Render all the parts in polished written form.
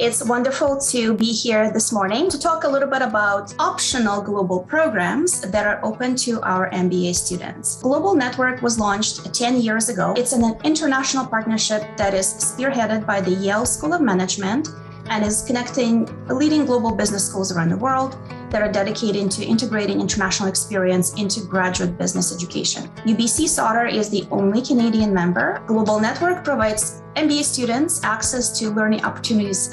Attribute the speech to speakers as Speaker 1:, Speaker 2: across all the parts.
Speaker 1: It's wonderful to be here this morning to talk a little bit about optional global programs that are open to our MBA students. Global Network was launched 10 years ago. It's an international partnership that is spearheaded by the Yale School of Management and is connecting leading global business schools around the world that are dedicated to integrating international experience into graduate business education. UBC Sauder is the only Canadian member. Global Network provides MBA students access to learning opportunities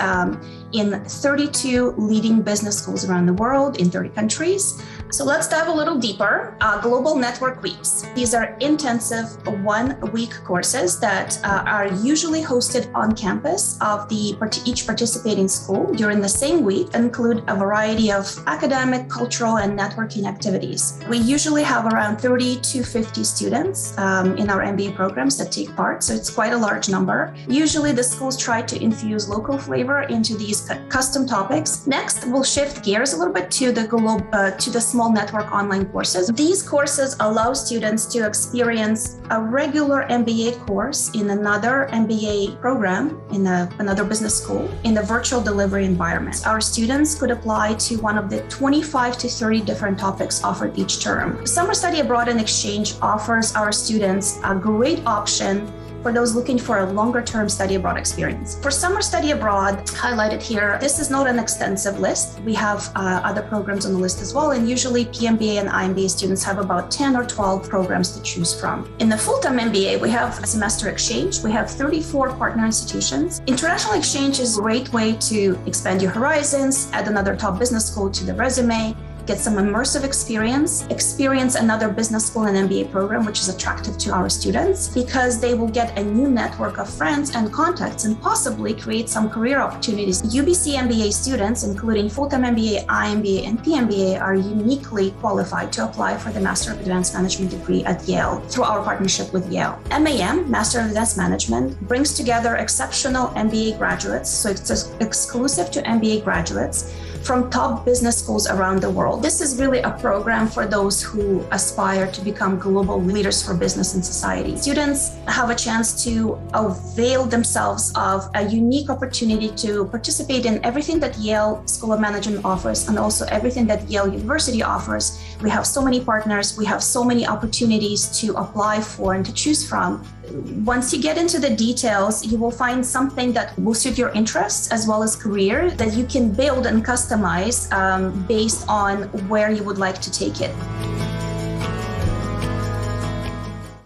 Speaker 1: in 32 leading business schools around the world in 30 countries. So let's dive a little deeper. Global Network Weeks. These are intensive one-week courses that are usually hosted on campus of each participating school during the same week and include a variety of academic, cultural, and networking activities. We usually have around 30 to 50 students in our MBA programs that take part, so it's quite a large number. Usually the schools try to infuse local flavor into these custom topics. Next, we'll shift gears a little bit to the small network online courses. These courses allow students to experience a regular MBA course in another MBA program in another business school in the virtual delivery environment. Our students could apply to one of the 25 to 30 different topics offered each term. Summer Study Abroad and Exchange offers our students a great option for those looking for a longer-term study abroad experience. For Summer Study Abroad, highlighted here, this is not an extensive list. We have other programs on the list as well, and usually PMBA and IMBA students have about 10 or 12 programs to choose from. In the full-time MBA, we have a semester exchange. We have 34 partner institutions. International exchange is a great way to expand your horizons, add another top business school to the resume, get some immersive experience another business school and MBA program, which is attractive to our students because they will get a new network of friends and contacts and possibly create some career opportunities. UBC MBA students, including full-time MBA, IMBA, and PMBA, are uniquely qualified to apply for the Master of Advanced Management degree at Yale through our partnership with Yale. MAM, Master of Advanced Management, brings together exceptional MBA graduates, so it's exclusive to MBA graduates from top business schools around the world. This is really a program for those who aspire to become global leaders for business and society. Students have a chance to avail themselves of a unique opportunity to participate in everything that Yale School of Management offers and also everything that Yale University offers. We have so many partners, we have so many opportunities to apply for and to choose from. Once you get into the details, you will find something that will suit your interests as well as career that you can build and customize based on where you would like to take it.